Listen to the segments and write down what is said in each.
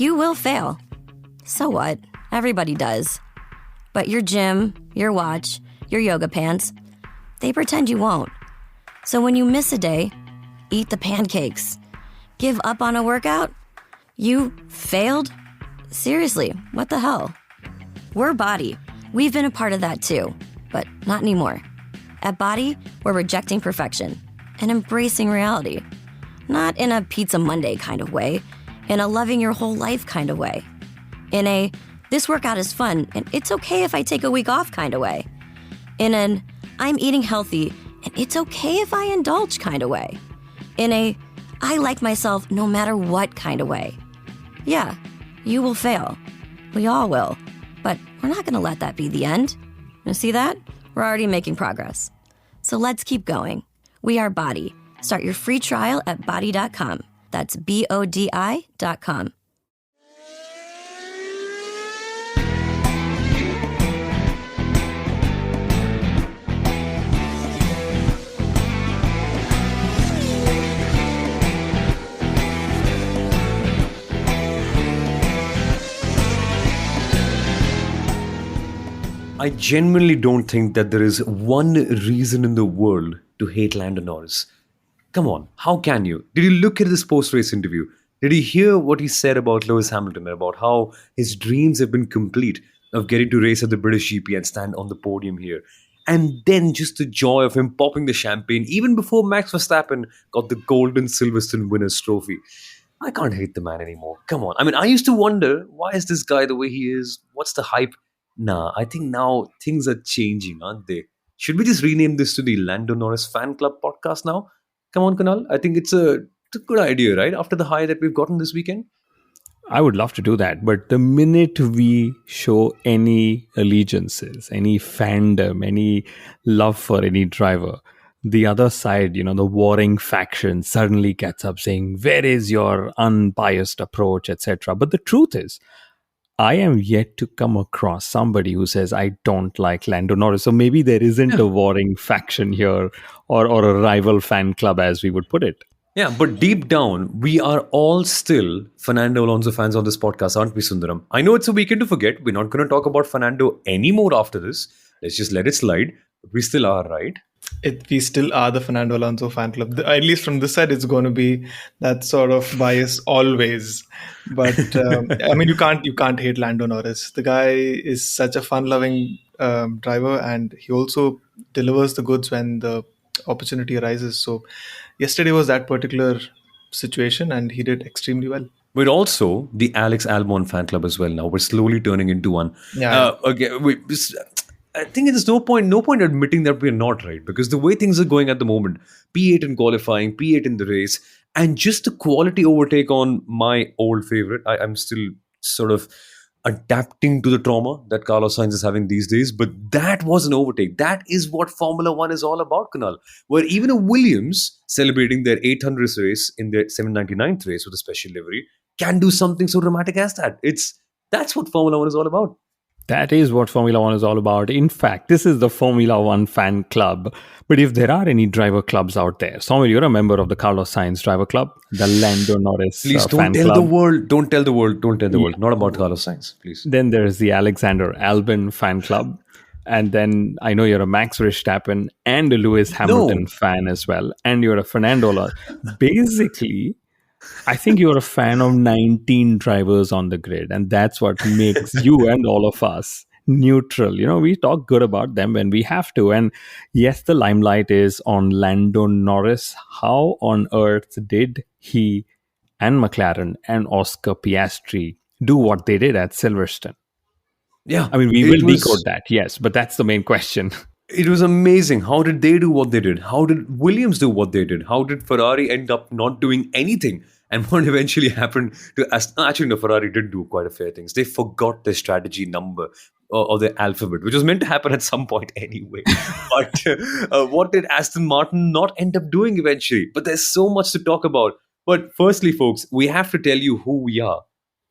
You will fail. So what? Everybody does. But your gym, your watch, your yoga pants, they pretend you won't. So when you miss a day, eat the pancakes. Give up on a workout? You failed? Seriously, what the hell? We're Body. We've been a part of that too, but not anymore. At Body, we're rejecting perfection and embracing reality. Not in a Pizza Monday kind of way, in a loving your whole life kind of way. In a, this workout is fun and it's okay if I take a week off kind of way. In an, I'm eating healthy and it's okay if I indulge kind of way. In a, I like myself no matter what kind of way. Yeah, you will fail. We all will. But we're not going to let that be the end. You see that? We're already making progress. So let's keep going. We are Body. Start your free trial at body.com. That's BODI.com. I genuinely don't think that there is one reason in the world to hate Lando Norris. Come on, how can you? Did you look at this post-race interview? Did you hear what he said about Lewis Hamilton, about how his dreams have been complete of getting to race at the British GP and stand on the podium here? And then just the joy of him popping the champagne even before Max Verstappen got the golden Silverstone winner's trophy. I can't hate the man anymore. Come on. I mean, I used to wonder, why is this guy the way he is? What's the hype? Nah, I think now things are changing, aren't they? Should we just rename this to the Lando Norris Fan Club podcast now? Come on, Kunal. I think it's a good idea, right? After the high that we've gotten this weekend. I would love to do that. But the minute we show any allegiances, any fandom, any love for any driver, the other side, the warring faction suddenly gets up saying, where is your unbiased approach, etc. But the truth is, I am yet to come across somebody who says, I don't like Lando Norris. So maybe there isn't a warring faction here or a rival fan club, as we would put it. Yeah, but deep down, we are all still Fernando Alonso fans on this podcast, aren't we, Sundaram? I know it's a weekend to forget. We're not going to talk about Fernando anymore after this. Let's just let it slide. But we still are, right? We still are the Fernando Alonso fan club. At least from this side, it's going to be that sort of bias always. But I mean, you can't hate Lando Norris. The guy is such a fun-loving driver, and he also delivers the goods when the opportunity arises. So yesterday was that particular situation, and he did extremely well. We're also the Alex Albon fan club as well now. We're slowly turning into one. Yeah. I think there's no point admitting that we're not, right? Because the way things are going at the moment, P8 in qualifying, P8 in the race, and just the quality overtake on my old favorite. I'm still sort of adapting to the trauma that Carlos Sainz is having these days, but that was an overtake. That is what Formula One is all about, Kunal. Where even a Williams celebrating their 800th race in their 799th race with a special livery can do something so dramatic as that. That's what Formula One is all about. That is what Formula One is all about. In fact, this is the Formula One fan club. But if there are any driver clubs out there, Samuel, you're a member of the Carlos Sainz driver club, the Lando Norris Please don't fan tell club. the world. Don't tell the world. Don't tell the world. Not about Carlos Sainz, please. Then there's the Alexander Albon fan club. And then I know you're a Max Verstappen and a Lewis Hamilton fan as well. And you're a Fernando Alonso. Basically, I think you're a fan of 19 drivers on the grid, and that's what makes you and all of us neutral. We talk good about them when we have to. And yes, the limelight is on Lando Norris. How on earth did he and McLaren and Oscar Piastri do what they did at Silverstone? Yeah. I mean, we will decode that, yes, but that's the main question. It was amazing. How did they do what they did? How did Williams do what they did? How did Ferrari end up not doing anything? And what eventually happened to Aston? Actually, no, Ferrari did do quite a fair things. They forgot their strategy number or their alphabet, which was meant to happen at some point anyway. But what did Aston Martin not end up doing eventually? But there's so much to talk about. But firstly, folks, we have to tell you who we are.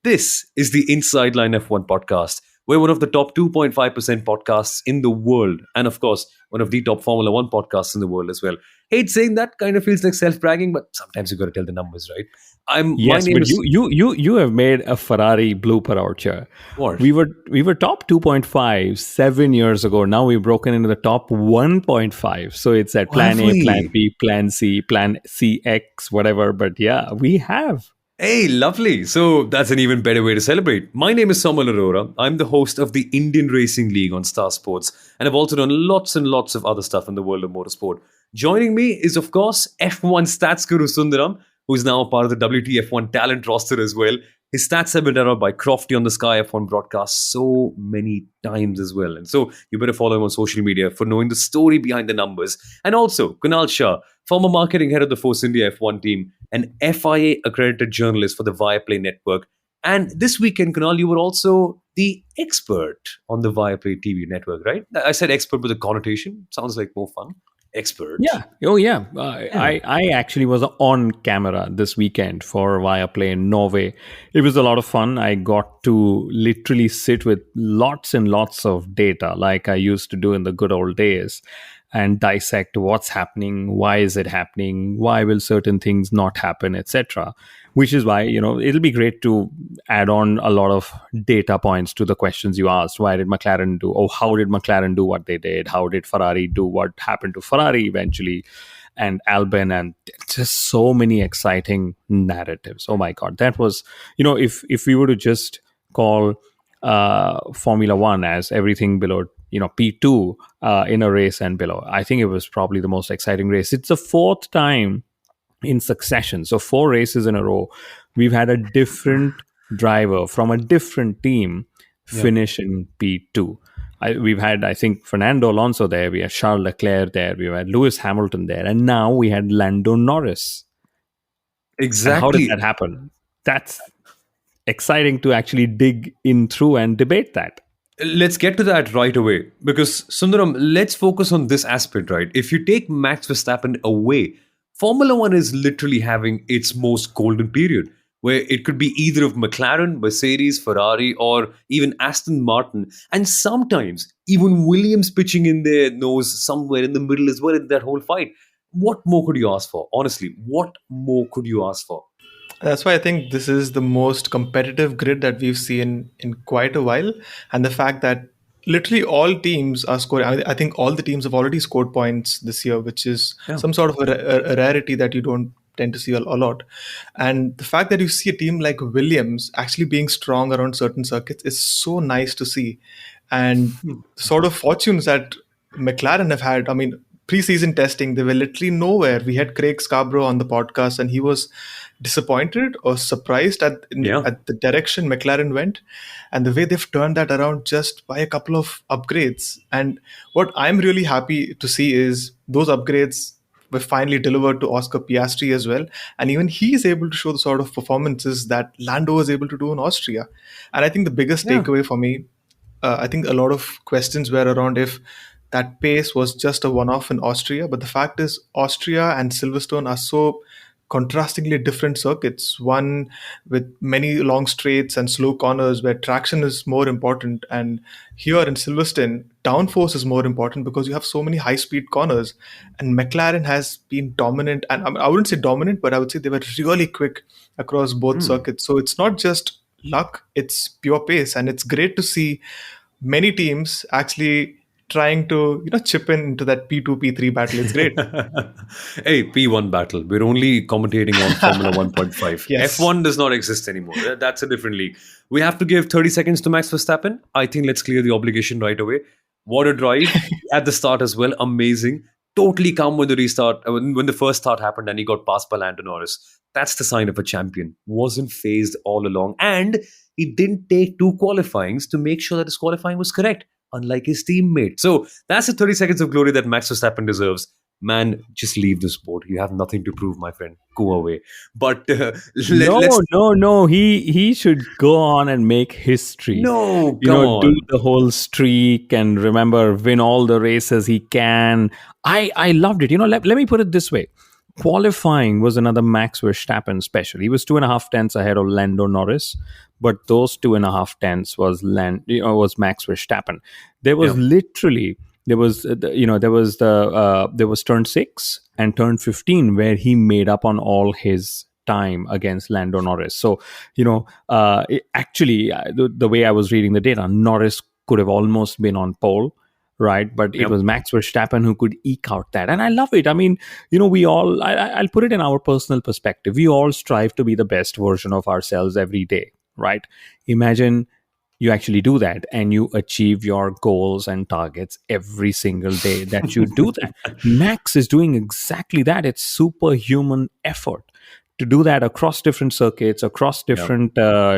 This is the Inside Line F1 podcast. We're one of the top 2.5% podcasts in the world. And of course, one of the top Formula One podcasts in the world as well. Hate saying that, kind of feels like self-bragging, but sometimes you've got to tell the numbers, right? My Yes, name but is you have made a Ferrari blooper out here. what? We were top 2.5 7 years ago. Now we've broken into the top 1.5. So it's at Oh, plan have A, plan we? B, plan C, plan CX, whatever. But yeah, we have. Hey, lovely. So that's an even better way to celebrate. My name is Samal Arora. I'm the host of the Indian Racing League on Star Sports, and I've also done lots and lots of other stuff in the world of motorsport. Joining me is, of course, F1 stats guru Sundaram, who's now part of the WTF1 talent roster as well. His stats have been done out by Crofty on the Sky F1 broadcast so many times as well. And so you better follow him on social media for knowing the story behind the numbers. And also, Kunal Shah, former marketing head of the Force India F1 team, an FIA accredited journalist for the Viaplay network. And this weekend, Kunal, you were also the expert on the Viaplay TV network, right? I said expert with a connotation. Sounds like more fun. Expert. Yeah. Oh, yeah. Yeah. I actually was on camera this weekend for Viaplay in Norway. It was a lot of fun. I got to literally sit with lots and lots of data, like I used to do in the good old days, and dissect what's happening, why is it happening, why will certain things not happen, etc. Which is why, it'll be great to add on a lot of data points to the questions you asked. Why did McLaren do, oh, how did McLaren do what they did? How did Ferrari do what happened to Ferrari eventually? And Albon, and just so many exciting narratives. Oh my God. That was, if we were to just call Formula One as everything below, P2 in a race and below, I think it was probably the most exciting race. It's the fourth time in succession. So 4 races in a row, we've had a different driver from a different team Yeah. finish in P2. We've had, I think, Fernando Alonso there. We had Charles Leclerc there. We had Lewis Hamilton there. And now we had Lando Norris. And how did Exactly. that happen? That's exciting to actually dig in through and debate that. Let's get to that right away because Sundaram, let's focus on this aspect, right? If you take Max Verstappen away, Formula One is literally having its most golden period where it could be either of McLaren, Mercedes, Ferrari, or even Aston Martin, and sometimes even Williams pitching in their nose somewhere in the middle as well in that whole fight. What more could you ask for? Honestly, what more could you ask for? That's why I think this is the most competitive grid that we've seen in quite a while. And the fact that literally all teams are scoring. I think all the teams have already scored points this year, which is Yeah. some sort of a rarity that you don't tend to see a lot. And the fact that you see a team like Williams actually being strong around certain circuits is so nice to see. And the sort of fortunes that McLaren have had, I mean, preseason testing, they were literally nowhere. We had Craig Scarborough on the podcast, and he was disappointed or surprised Yeah. at the direction McLaren went and the way they've turned that around just by a couple of upgrades. And what I'm really happy to see is those upgrades were finally delivered to Oscar Piastri as well. And even he is able to show the sort of performances that Lando was able to do in Austria. And I think the biggest Yeah. takeaway for me, I think a lot of questions were around if that pace was just a one-off in Austria. But the fact is, Austria and Silverstone are so contrastingly different circuits. One with many long straights and slow corners where traction is more important. And here in Silverstone, downforce is more important because you have so many high-speed corners. And McLaren has been dominant. And I wouldn't say dominant, but I would say they were really quick across both circuits. So it's not just luck, it's pure pace. And it's great to see many teams actually trying to chip in into that P2 P3 battle. It's great. Hey, P1 battle. We're only commentating on Formula 1.5. Yes. F1 does not exist anymore. That's a different league. We have to give 30 seconds to Max Verstappen. I think let's clear the obligation right away. What a drive at the start as well. Amazing. Totally calm when the restart, when the first start happened and he got passed by Lando Norris. That's the sign of a champion. Wasn't phased all along. And he didn't take 2 qualifyings to make sure that his qualifying was correct, unlike his teammate. So that's the 30 seconds of glory that Max Verstappen deserves. Man, just leave the sport. You have nothing to prove, my friend. Go away. But let's... No. He should go on and make history. No, come on. Do the whole streak and remember, win all the races he can. I loved it. Let me put it this way. Qualifying was another Max Verstappen special. He was 2.5 tenths ahead of Lando Norris, but those 2.5 tenths was was Max Verstappen. There was literally there was turn 6 and turn 15 where he made up on all his time against Lando Norris. So, actually, the way I was reading the data, Norris could have almost been on pole, right? But it Yep. was Max Verstappen who could eke out that. And I love it. I mean, we all, I'll put it in our personal perspective. We all strive to be the best version of ourselves every day, right? Imagine you actually do that and you achieve your goals and targets every single day that you do that. Max is doing exactly that. It's superhuman effort to do that across different circuits, across Yep. different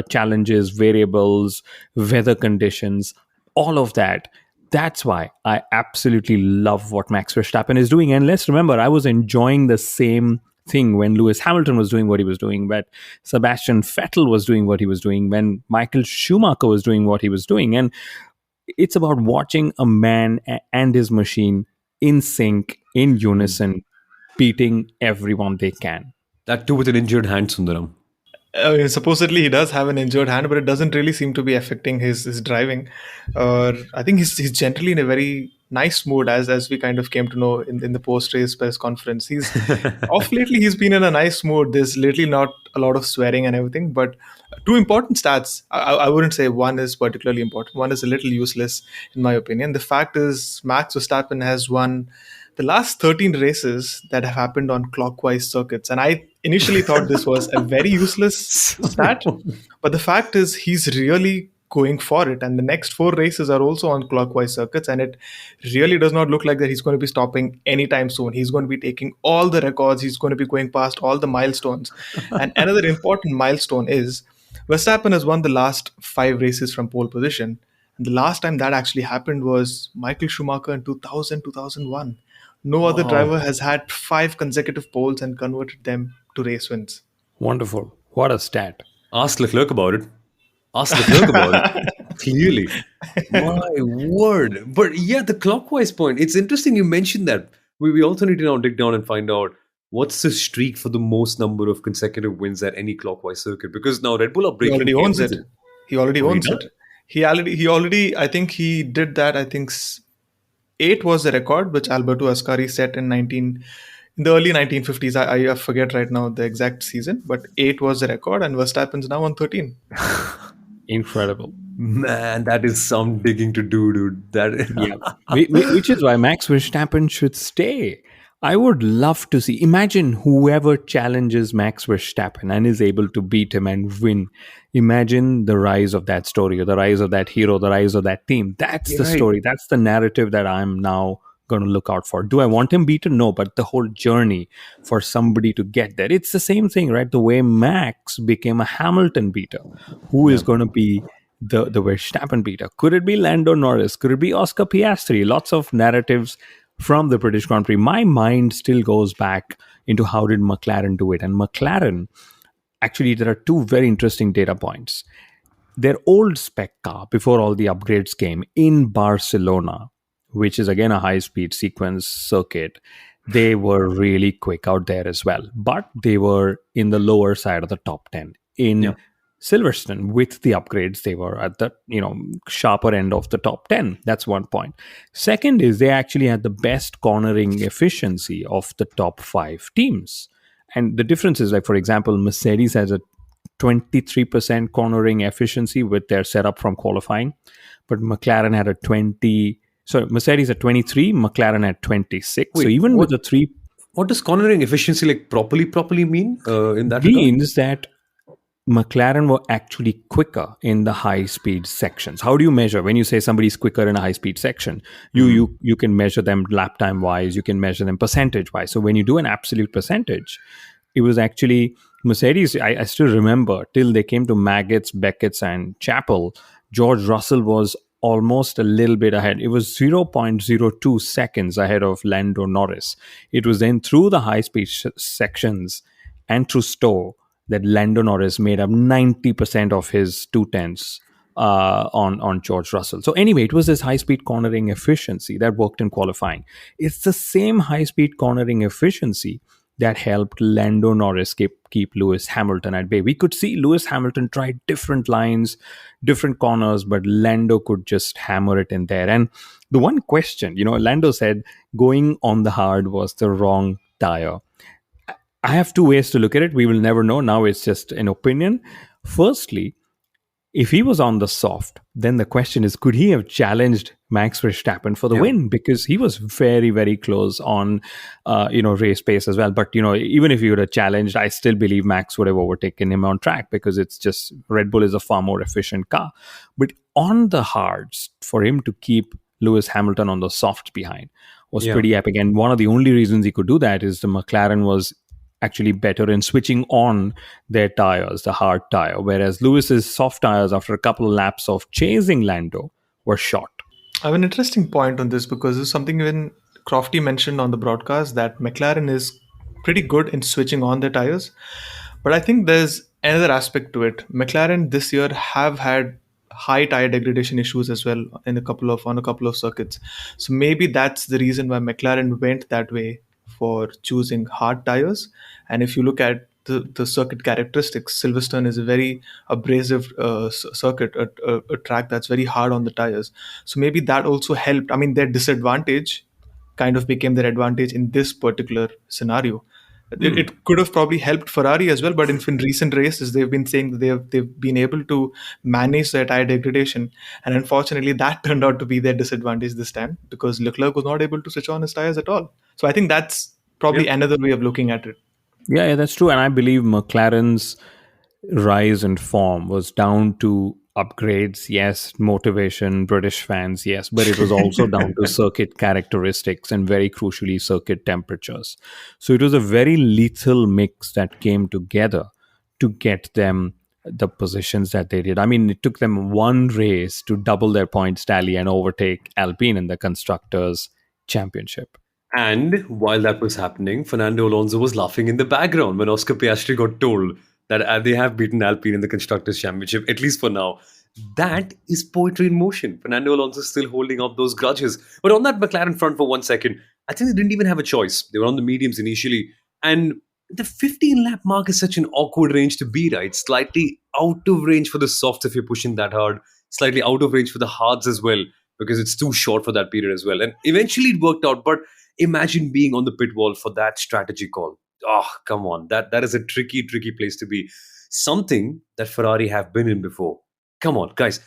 challenges, variables, weather conditions, all of that. That's why I absolutely love what Max Verstappen is doing. And let's remember, I was enjoying the same thing when Lewis Hamilton was doing what he was doing, when Sebastian Vettel was doing what he was doing, when Michael Schumacher was doing what he was doing. And it's about watching a man and his machine in sync, in unison, beating everyone they can. That too with an injured hand, Sundaram. I mean, supposedly he does have an injured hand, but it doesn't really seem to be affecting his driving. I think he's generally in a very nice mood, as we kind of came to know in the post race press conference. He's off lately. He's been in a nice mood. There's literally not a lot of swearing and everything. But two important stats. I wouldn't say one is particularly important. One is a little useless in my opinion. The fact is, Max Verstappen has won the last 13 races that have happened on clockwise circuits. And I initially thought this was a very useless stat, but the fact is he's really going for it. And the next 4 races are also on clockwise circuits, and it really does not look like that he's going to be stopping anytime soon. He's going to be taking all the records, he's going to be going past all the milestones. And another important milestone is Verstappen has won the last 5 races from pole position. And the last time that actually happened was Michael Schumacher in 2000, 2001. No other driver has had 5 consecutive poles and converted them to race wins. Wonderful. What a stat. Ask Leclerc about it. Ask Leclerc about it. Clearly. My word. But yeah, the clockwise point. It's interesting you mentioned that. We also need to now dig down and find out what's the streak for the most number of consecutive wins at any clockwise circuit. Because now Red Bull are He breaking already owns it. everything. He already Oh, he owns does? it. He already, I think he did that. I think 8 was the record which Alberto Ascari set in the early 1950s. I forget right now the exact season, but 8 was the record, and Verstappen's now on 13. Incredible. Man, that is some digging to do, dude. That Yeah. Which is why Max Verstappen should stay. I would love to see. Imagine whoever challenges Max Verstappen and is able to beat him and win. Imagine the rise of that story, or the rise of that hero, the rise of that team. That's the Right. story. That's the narrative that I'm now going to look out for. Do I want him beaten? No, but the whole journey for somebody to get there. It's the same thing, right? The way Max became a Hamilton beater. Who is going to be the Verstappen beater? Could it be Lando Norris? Could it be Oscar Piastri? Lots of narratives from the British Grand Prix. My mind still goes back into how did McLaren do it. And McLaren, actually, there are two very interesting data points. Their old spec car, before all the upgrades came, in Barcelona, which is again a high-speed sequence circuit, they were really quick out there as well. But they were in the lower side of the top 10. In Yeah. Silverstone, with the upgrades, they were at the sharper end of the top 10. That's one point. Second is they actually had the best cornering efficiency of the top 5 teams. And the difference is, like, for example, Mercedes has a 23% cornering efficiency with their setup from qualifying, but McLaren had a 20. So Mercedes at 23, McLaren at 26. So Wait, even what- with the 3 What does cornering efficiency like properly mean in that regard? means that McLaren were actually quicker in the high speed sections. How do you measure when you say somebody's quicker in a high speed section? You can measure them lap time wise, you can measure them percentage wise. So when you do an absolute percentage, it was actually Mercedes. I still remember till they came to Maggots, Beckett's, and Chapel, George Russell was almost a little bit ahead. It was 0.02 seconds ahead of Lando Norris. It was then through the high speed sections and through Stowe that Lando Norris made up 90% of his 2/10s on George Russell. So anyway, it was this high-speed cornering efficiency that worked in qualifying. It's the same high-speed cornering efficiency that helped Lando Norris keep Lewis Hamilton at bay. We could see Lewis Hamilton try different lines, different corners, but Lando could just hammer it in there. And the one question, Lando said going on the hard was the wrong tire. I have two ways to look at it. We will never know. Now it's just an opinion. Firstly, if he was on the soft, then the question is, could he have challenged Max Verstappen for the Yeah. win? Because he was very, very close on, race pace as well. But, even if he would have challenged, I still believe Max would have overtaken him on track because it's just Red Bull is a far more efficient car. But on the hards, for him to keep Lewis Hamilton on the softs behind was Yeah. pretty epic. And one of the only reasons he could do that is the McLaren was actually better in switching on their tires, the hard tire, whereas Lewis's soft tires, after a couple of laps of chasing Lando, were short. I have an interesting point on this because this is something even Crofty mentioned on the broadcast that McLaren is pretty good in switching on their tires. But I think there's another aspect to it. McLaren this year have had high tire degradation issues as well on a couple of circuits. So maybe that's the reason why McLaren went that way for choosing hard tires. And if you look at the circuit characteristics, Silverstone is a very abrasive circuit, a track that's very hard on the tires. So maybe that also helped. I mean, their disadvantage kind of became their advantage in this particular scenario. It could have probably helped Ferrari as well, but in recent races, they've been saying that they've been able to manage their tire degradation, and unfortunately, that turned out to be their disadvantage this time because Leclerc was not able to switch on his tires at all. So I think that's probably another way of looking at it. Yeah, that's true. And I believe McLaren's rise in form was down to upgrades, yes, motivation, British fans, yes, but it was also down to circuit characteristics and very crucially circuit temperatures. So it was a very lethal mix that came together to get them the positions that they did. I mean, it took them one race to double their points tally and overtake Alpine in the Constructors' Championship. And while that was happening, Fernando Alonso was laughing in the background when Oscar Piastri got told that they have beaten Alpine in the Constructors' Championship, at least for now. That is poetry in motion. Fernando Alonso is still holding up those grudges. But on that McLaren front for 1 second, I think they didn't even have a choice. They were on the mediums initially. And the 15 lap mark is such an awkward range to be, right? Slightly out of range for the softs if you're pushing that hard, slightly out of range for the hards as well, because it's too short for that period as well. And eventually it worked out. But imagine being on the pit wall for that strategy call. Oh, come on. That is a tricky, tricky place to be. Something that Ferrari have been in before. Come on, guys.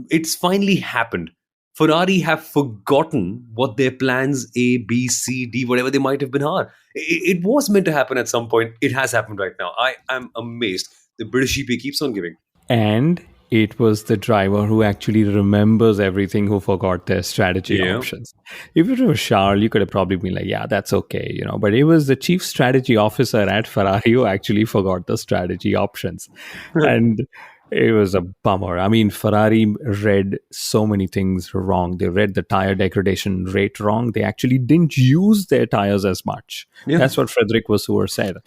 It's finally happened. Ferrari have forgotten what their plans A, B, C, D, whatever they might have been are. It was meant to happen at some point. It has happened right now. I am amazed. The British GP keeps on giving. And it was the driver who actually remembers everything who forgot their strategy options. If it was Charles, you could have probably been like, yeah, that's okay, But it was the chief strategy officer at Ferrari who actually forgot the strategy options. And it was a bummer. I mean, Ferrari read so many things wrong. They read the tire degradation rate wrong. They actually didn't use their tires as much. Yeah. That's what Frederick Vasseur said.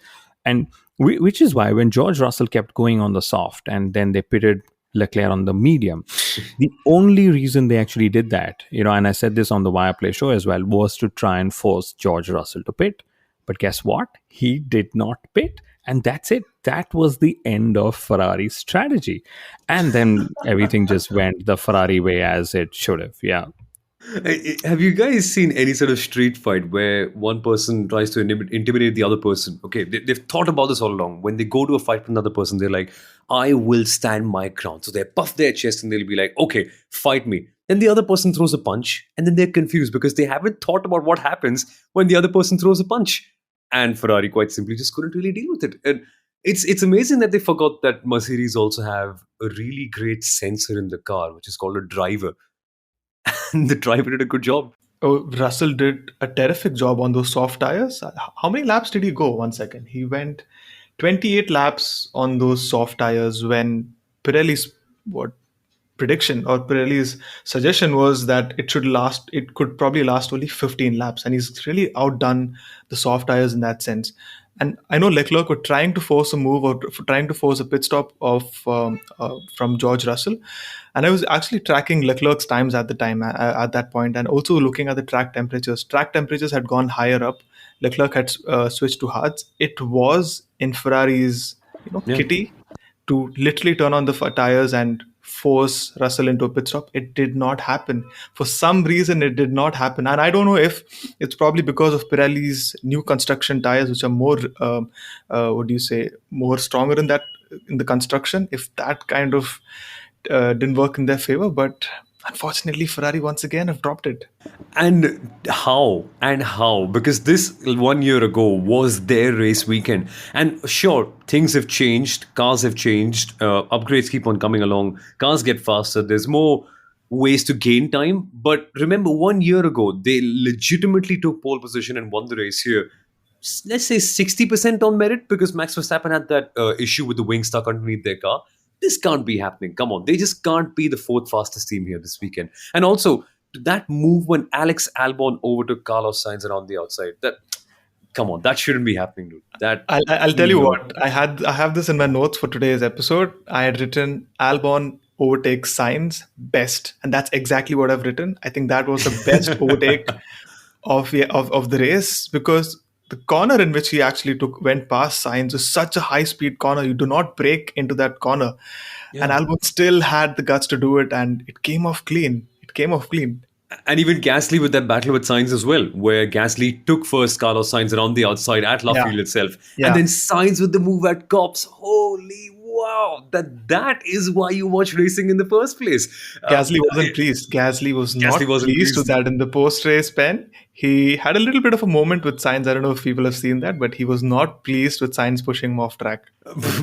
And which is why when George Russell kept going on the soft and then they pitted Leclerc on the medium, the only reason they actually did that, and I said this on the Viaplay show as well, was to try and force George Russell to pit. But guess what? He did not pit. And that's it. That was the end of Ferrari's strategy. And then everything just went the Ferrari way as it should have. Yeah. Have you guys seen any sort of street fight where one person tries to intimidate the other person? Okay, they've thought about this all along. When they go to a fight with another person, they're like, I will stand my ground. So they puff their chest and they'll be like, okay, fight me. Then the other person throws a punch and then they're confused because they haven't thought about what happens when the other person throws a punch. And Ferrari quite simply just couldn't really deal with it. And it's amazing that they forgot that Mercedes also have a really great sensor in the car, which is called a driver. And the driver did a good job. Oh, Russell did a terrific job on those soft tires. How many laps did he go? 1 second. He went 28 laps on those soft tires when Pirelli's prediction or Pirelli's suggestion was that it could probably last only 15 laps. And he's really outdone the soft tires in that sense. And I know Leclerc were trying to force a move or trying to force a pit stop from George Russell. And I was actually tracking Leclerc's times at the time, at that point, and also looking at the track temperatures. Track temperatures had gone higher up. Leclerc had switched to hards. It was in Ferrari's kitty to literally turn on the tires and force Russell into a pit stop. It did not happen. For some reason, it did not happen. And I don't know if it's probably because of Pirelli's new construction tires, which are more, what do you say, more stronger in the construction. If that kind of didn't work in their favor, but unfortunately, Ferrari once again have dropped it. And how? And how? Because this 1 year ago was their race weekend. And sure, things have changed, cars have changed, upgrades keep on coming along, cars get faster, there's more ways to gain time. But remember, 1 year ago, they legitimately took pole position and won the race here. Let's say 60% on merit because Max Verstappen had that issue with the wing stuck underneath their car. This can't be happening. Come on. They just can't be the fourth fastest team here this weekend. And also, that move when Alex Albon overtook Carlos Sainz around the outside, that, come on, that shouldn't be happening, dude. That I'll tell you what. I have this in my notes for today's episode. I had written Albon overtakes Sainz best, and that's exactly what I've written. I think that was the best overtake of the race, because the corner in which he actually went past Sainz is such a high speed corner. You do not break into that corner, and Albon still had the guts to do it, and it came off clean. And even Gasly with that battle with Sainz as well, where Gasly took first Carlos Sainz around the outside at La Field itself. Yeah. And then Sainz with the move at Cops. Holy wow. That is why you watch racing in the first place. Gasly wasn't pleased. Gasly wasn't pleased with that in the post-race pen. He had a little bit of a moment with Sainz. I don't know if people have seen that, but he was not pleased with Sainz pushing him off track.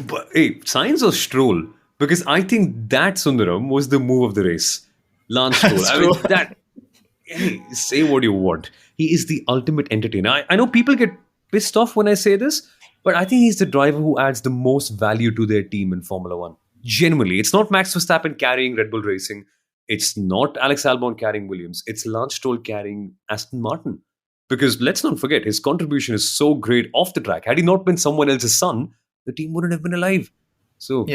But hey, Sainz or Stroll? Because I think that, Sundaram, was the move of the race. Lance Stroll. I mean, that... Hey, say what you want. He is the ultimate entertainer. I know people get pissed off when I say this, but I think he's the driver who adds the most value to their team in Formula One. Genuinely, it's not Max Verstappen carrying Red Bull Racing. It's not Alex Albon carrying Williams. It's Lance Stroll carrying Aston Martin. Because let's not forget, his contribution is so great off the track. Had he not been someone else's son, the team wouldn't have been alive. So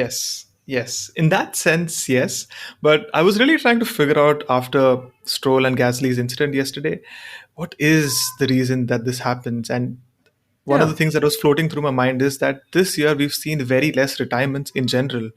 Yes. In that sense, yes. But I was really trying to figure out, after Stroll and Gasly's incident yesterday, what is the reason that this happens? And one of the things that was floating through my mind is that this year we've seen very less retirements in general.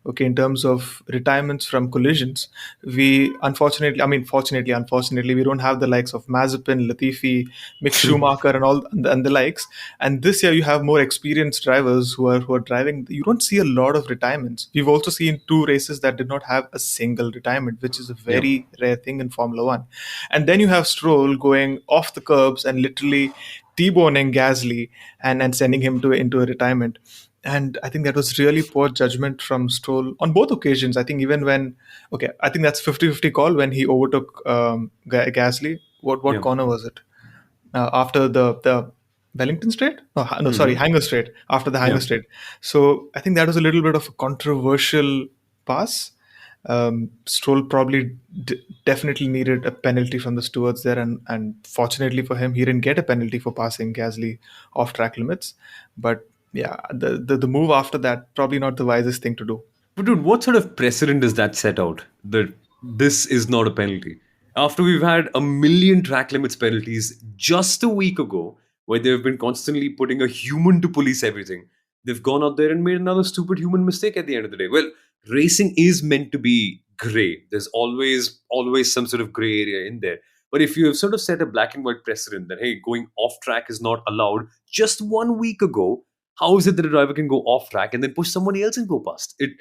Okay, in terms of retirements from collisions, unfortunately, we don't have the likes of Mazepin, Latifi, Mick Schumacher, and the likes. And this year you have more experienced drivers who are driving. You don't see a lot of retirements. We've also seen 2 races that did not have a single retirement, which is a very rare thing in Formula One. And then you have Stroll going off the curbs and literally T-boning Gasly and sending him into a retirement. And I think that was really poor judgment from Stroll on both occasions. I think I think that's 50-50 call when he overtook Gasly. What corner was it? After the Wellington Straight? Hanger Straight. After the Hanger Straight. So I think that was a little bit of a controversial pass. Stroll probably definitely needed a penalty from the stewards there, and fortunately for him, he didn't get a penalty for passing Gasly off track limits. But yeah, the move after that, probably not the wisest thing to do. But dude, what sort of precedent does that set out? That this is not a penalty? After we've had a million track limits penalties just a week ago, where they've been constantly putting a human to police everything, they've gone out there and made another stupid human mistake at the end of the day. Well, racing is meant to be grey. There's always some sort of grey area in there. But if you have sort of set a black and white precedent that, hey, going off track is not allowed just 1 week ago, how is it that a driver can go off track and then push somebody else and go past it?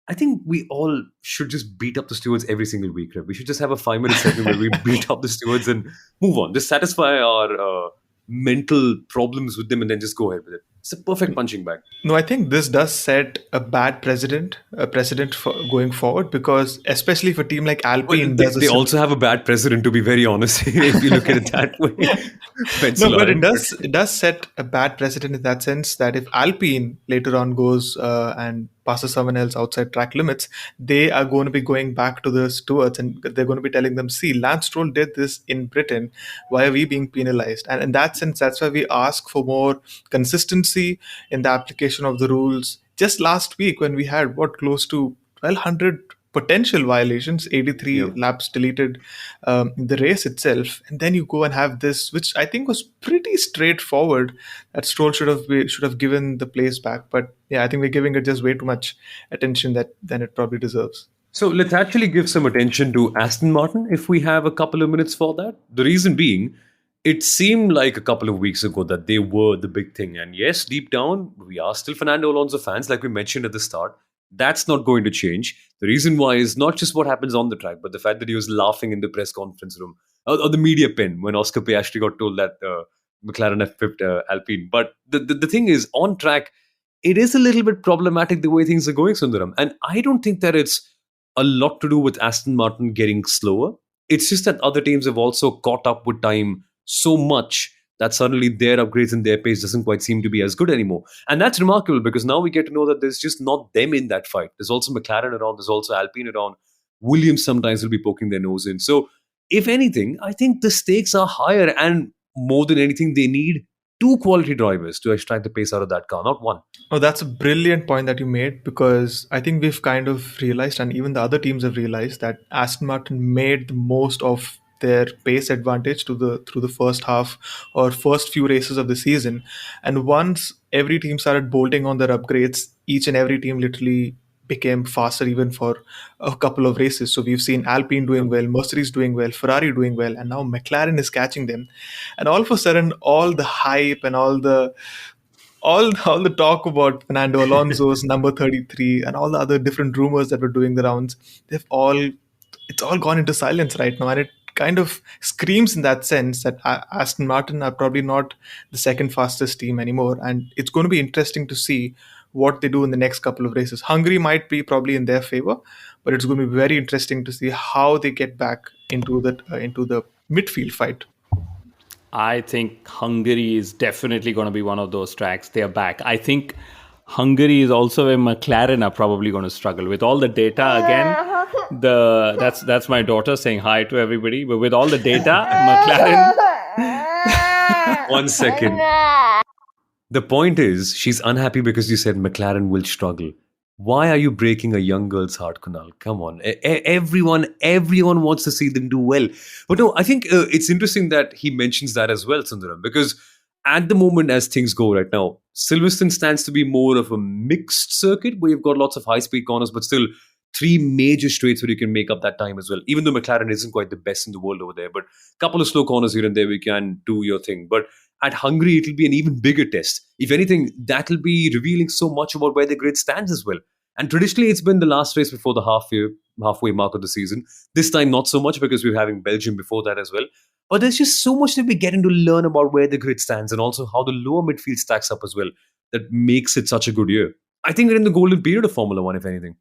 I think we all should just beat up the stewards every single week. Right? We should just have a 5-minute segment where we beat up the stewards and move on. Just satisfy our mental problems with them and then just go ahead with it. It's a perfect punching bag. No, I think this does set a bad precedent for going forward, because especially for a team like Alpine, they also have a bad precedent, to be very honest, if you look at it that way. No, but it does set a bad precedent in that sense that if Alpine later on goes and passes someone else outside track limits, they are going to be going back to the stewards and they're going to be telling them, see, Lance Stroll did this in Britain. Why are we being penalized? And in that sense, that's why we ask for more consistency in the application of the rules. Just last week, when we had close to 1,200 potential violations, 83 Yep. laps deleted in the race itself, and then you go and have this, which I think was pretty straightforward. That Stroll should have given the place back, but yeah, I think we're giving it just way too much attention that than it probably deserves. So let's actually give some attention to Aston Martin if we have a couple of minutes for that. The reason being, it seemed like a couple of weeks ago that they were the big thing. And yes, deep down, we are still Fernando Alonso fans, like we mentioned at the start. That's not going to change. The reason why is not just what happens on the track, but the fact that he was laughing in the press conference room or the media pen when Oscar Piastri got told that McLaren have pipped Alpine. But the thing is, on track, it is a little bit problematic the way things are going, Sundaram. And I don't think that it's a lot to do with Aston Martin getting slower. It's just that other teams have also caught up with time so much that suddenly their upgrades and their pace doesn't quite seem to be as good anymore. And that's remarkable because now we get to know that there's just not them in that fight. There's also McLaren around, there's also Alpine around. Williams sometimes will be poking their nose in. So, if anything, I think the stakes are higher, and more than anything, they need two quality drivers to extract the pace out of that car, not one. Oh, that's a brilliant point that you made, because I think we've kind of realized, and even the other teams have realized, that Aston Martin made the most of their pace advantage to the through the first half or first few races of the season. And once every team started bolting on their upgrades, each and every team literally became faster even for a couple of races. So we've seen Alpine doing well, Mercedes doing well, Ferrari doing well, and now McLaren is catching them. And all of a sudden, all the hype and all the talk about Fernando Alonso's number 33 and all the other different rumors that were doing the rounds, they've all it's all gone into silence right now, and it kind of screams in that sense that Aston Martin are probably not the second fastest team anymore, and it's going to be interesting to see what they do in the next couple of races. Hungary might be probably in their favor, but it's going to be very interesting to see how they get back into the midfield fight. I think Hungary is definitely going to be one of those tracks. They are back. I think Hungary is also where McLaren are probably going to struggle with all the data again. That's my daughter saying hi to everybody. But with all the data, McLaren. 1 second. The point is, she's unhappy because you said McLaren will struggle. Why are you breaking a young girl's heart, Kunal? Come on. Everyone wants to see them do well. But no, I think it's interesting that he mentions that as well, Sundaram, because at the moment, as things go right now, Silverstone stands to be more of a mixed circuit where you've got lots of high-speed corners, but still three major straights where you can make up that time as well. Even though McLaren isn't quite the best in the world over there, but a couple of slow corners here and there, we can do your thing. But at Hungary, it'll be an even bigger test. If anything, that'll be revealing so much about where the grid stands as well. And traditionally, it's been the last race before the halfway mark of the season. This time, not so much because we're having Belgium before that as well. But there's just so much that we're getting to learn about where the grid stands and also how the lower midfield stacks up as well that makes it such a good year. I think we're in the golden period of Formula One, if anything.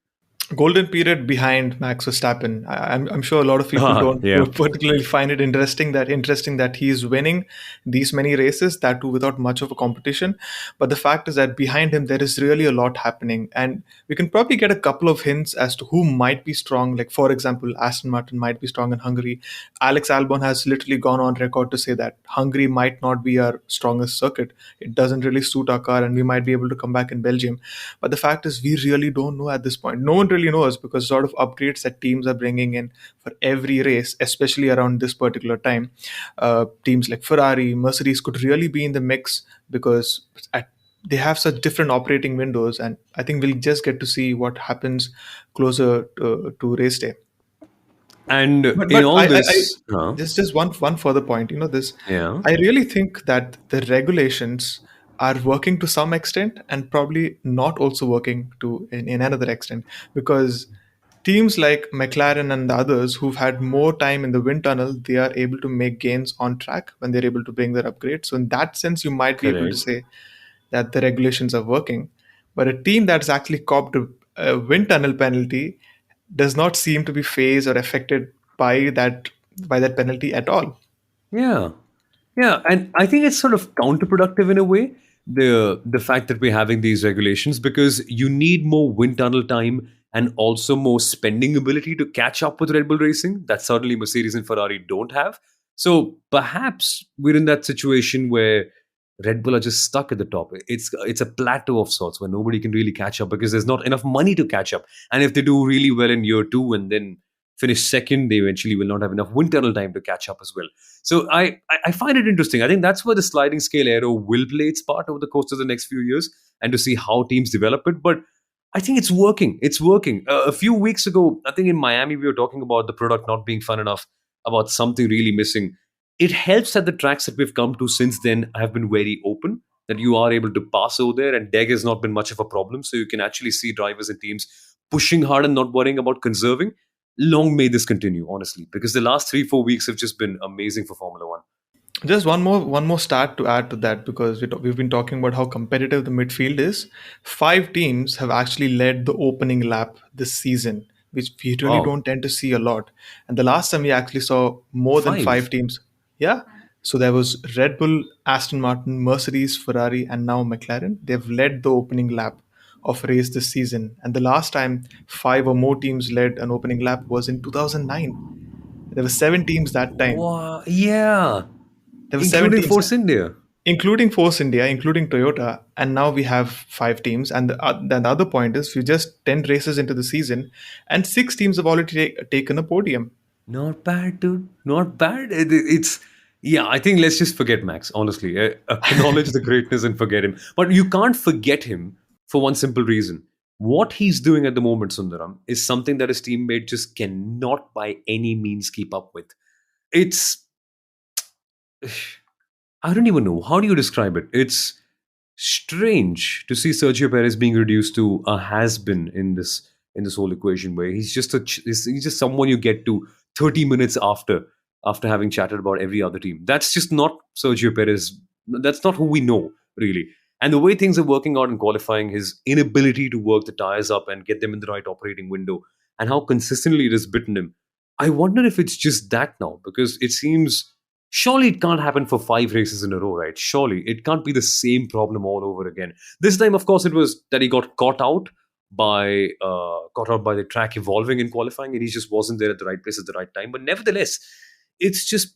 Golden period behind Max Verstappen. I'm sure a lot of people don't particularly find it interesting that he's winning these many races, that too without much of a competition. But the fact is that behind him there is really a lot happening, and we can probably get a couple of hints as to who might be strong. Like for example, Aston Martin might be strong in Hungary. Alex Albon has literally gone on record to say that Hungary might not be our strongest circuit. It doesn't really suit our car, and we might be able to come back in Belgium. But the fact is, we really don't know at this point. No one really knows, because sort of upgrades that teams are bringing in for every race, especially around this particular time, teams like Ferrari, Mercedes could really be in the mix, because they have such different operating windows, and I think we'll just get to see what happens closer to race day. And But, in but all I, this, just one further point. This yeah, I really think that the regulations are working to some extent, and probably not also working to in another extent, because teams like McLaren and the others who've had more time in the wind tunnel, they are able to make gains on track when they're able to bring their upgrades. So in that sense, you might be able to correct. say that the regulations are working. But a team that's actually copped a wind tunnel penalty does not seem to be phased or affected by that penalty at all. Yeah. Yeah, and I think it's sort of counterproductive in a way, the fact that we're having these regulations, because you need more wind tunnel time and also more spending ability to catch up with Red Bull Racing that certainly Mercedes and Ferrari don't have. So perhaps we're in that situation where Red Bull are just stuck at the top. It's a plateau of sorts where nobody can really catch up because there's not enough money to catch up. And if they do really well in year two and then finish second, they eventually will not have enough wind tunnel time to catch up as well. So I find it interesting. I think that's where the sliding scale aero will play its part over the course of the next few years and to see how teams develop it. But I think it's working. It's working. A few weeks ago, I think in Miami, we were talking about the product not being fun enough, about something really missing. It helps that the tracks that we've come to since then have been very open, that you are able to pass over there, and deg has not been much of a problem. So you can actually see drivers and teams pushing hard and not worrying about conserving. Long may this continue, honestly, because the last 3 4 weeks have just been amazing for Formula One. Just one more stat to add to that, because we've been talking about how competitive the midfield is. Five teams have actually led the opening lap this season, which we really Wow. don't tend to see a lot. And the last time we actually saw more than five Five. teams. Yeah. So there was Red Bull, Aston Martin, Mercedes, Ferrari, and now McLaren. They've led the opening lap of a race this season. And the last time five or more teams led an opening lap was in 2009. There were seven teams that time. Wow. Yeah. There were seven Including teams, Force India. including Force India, including Toyota, and now we have five teams. And the other point is, we're just 10 races into the season, and six teams have already taken a podium. Not bad, dude. Not bad. It's yeah. I think let's just forget Max. Honestly, acknowledge the greatness and forget him. But you can't forget him for one simple reason. What he's doing at the moment, Sundaram, is something that his teammate just cannot by any means keep up with. It's I don't even know. How do you describe it? It's strange to see Sergio Perez being reduced to a has-been in this whole equation, where he's just someone you get to 30 minutes after having chatted about every other team. That's just not Sergio Perez. That's not who we know, really. And the way things are working out in qualifying, his inability to work the tires up and get them in the right operating window, and how consistently it has bitten him. I wonder if it's just that now, because it seems surely it can't happen for 5 races in a row, right? Surely it can't be the same problem all over again. This time, of course, it was that he got caught out by the track evolving in qualifying, and he just wasn't there at the right place at the right time. But nevertheless, it's just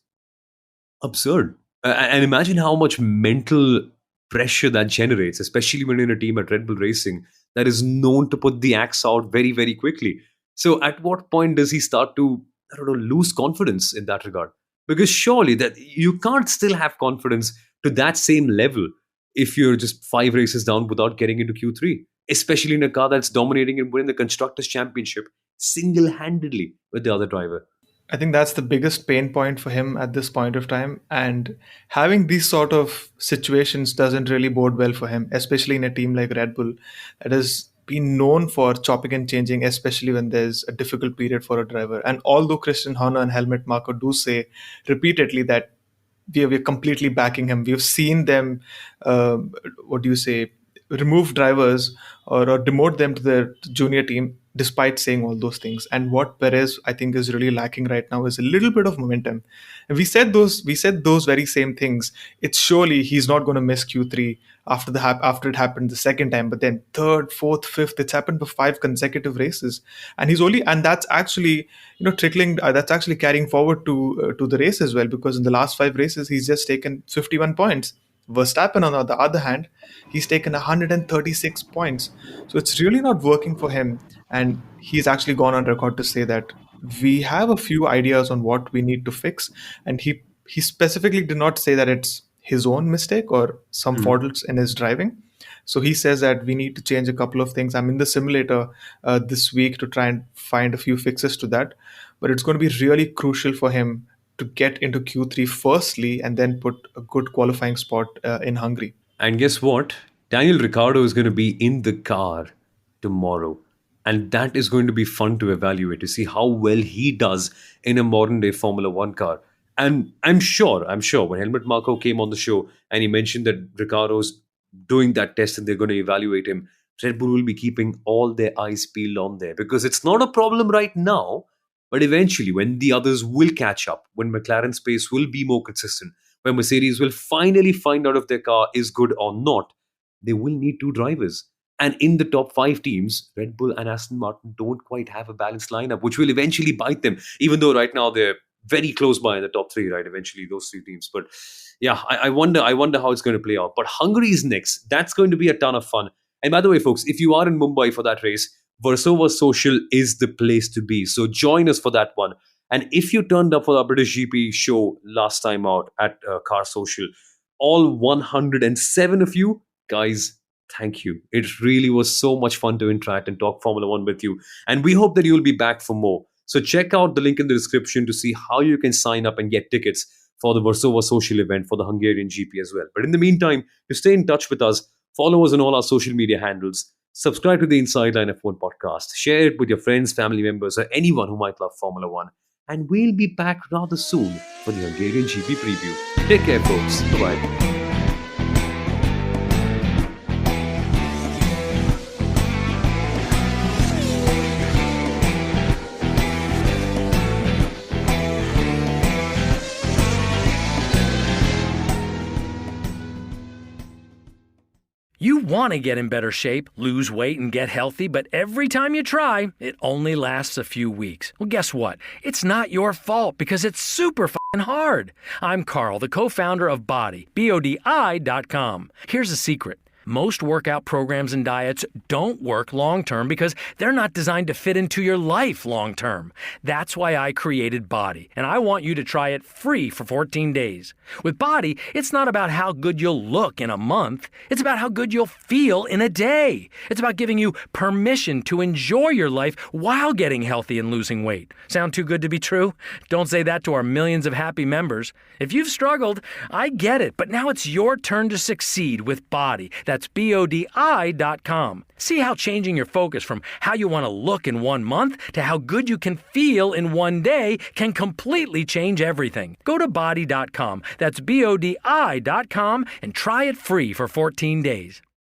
absurd. And imagine how much mental pressure that generates, especially when you're in a team at Red Bull Racing that is known to put the axe out very, very quickly. So, at what point does he start to, I don't know, lose confidence in that regard? Because surely that you can't still have confidence to that same level if you're just 5 races down without getting into Q3, especially in a car that's dominating and winning the Constructors' Championship single handedly with the other driver. I think that's the biggest pain point for him at this point of time. And having these sort of situations doesn't really bode well for him, especially in a team like Red Bull that has been known for chopping and changing, especially when there's a difficult period for a driver. And although Christian Horner and Helmut Marko do say repeatedly that we're completely backing him, we've seen them, uh, what do you say, remove drivers, or demote them to the junior team despite saying all those things. And what Perez, I think, is really lacking right now is a little bit of momentum. And we said those very same things. It's surely he's not going to miss Q3 after it happened the second time, but then third, fourth, fifth, it's happened for five consecutive races, and that's actually, trickling. That's actually carrying forward to the race as well, because in the last five races he's just taken 51 points. Verstappen, on the other hand, he's taken 136 points. So it's really not working for him. And he's actually gone on record to say that we have a few ideas on what we need to fix. And he specifically did not say that it's his own mistake or some faults in his driving. So he says that we need to change a couple of things. I'm in the simulator this week to try and find a few fixes to that. But it's going to be really crucial for him to get into Q3 firstly, and then put a good qualifying spot in Hungary. And guess what? Daniel Ricciardo is going to be in the car tomorrow. And that is going to be fun to evaluate, to see how well he does in a modern day Formula One car. And I'm sure when Helmut Marko came on the show and he mentioned that Ricciardo's doing that test and they're going to evaluate him, Red Bull will be keeping all their eyes peeled on there, because it's not a problem right now, but eventually when the others will catch up, when McLaren's pace will be more consistent, when Mercedes will finally find out if their car is good or not, they will need two drivers. And in the top five teams, Red Bull and Aston Martin don't quite have a balanced lineup, which will eventually bite them. Even though right now they're very close by in the top three, right? Eventually, those three teams. But yeah, I wonder how it's going to play out. But Hungary is next. That's going to be a ton of fun. And by the way, folks, if you are in Mumbai for that race, Versova Social is the place to be. So join us for that one. And if you turned up for our British GP show last time out at Car Social, all 107 of you, guys, thank you. It really was so much fun to interact and talk Formula One with you. And we hope that you'll be back for more. So check out the link in the description to see how you can sign up and get tickets for the Versova Social event for the Hungarian GP as well. But in the meantime, to stay in touch with us, follow us on all our social media handles, subscribe to the Inside Line F1 podcast, share it with your friends, family members, or anyone who might love Formula One. And we'll be back rather soon for the Hungarian GP preview. Take care, folks. Bye-bye. You want to get in better shape, lose weight, and get healthy, but every time you try, it only lasts a few weeks. Well, guess what? It's not your fault because it's super f***ing hard. I'm Carl, the co-founder of Body, BODI.com. Here's the secret. Most workout programs and diets don't work long-term because they're not designed to fit into your life long-term. That's why I created Body, and I want you to try it free for 14 days. With Body, it's not about how good you'll look in a month. It's about how good you'll feel in a day. It's about giving you permission to enjoy your life while getting healthy and losing weight. Sound too good to be true? Don't say that to our millions of happy members. If you've struggled, I get it, but now it's your turn to succeed with Body. That's BODI.com. See how changing your focus from how you want to look in 1 month to how good you can feel in 1 day can completely change everything. Go to Body.com. That's BODI.com and try it free for 14 days.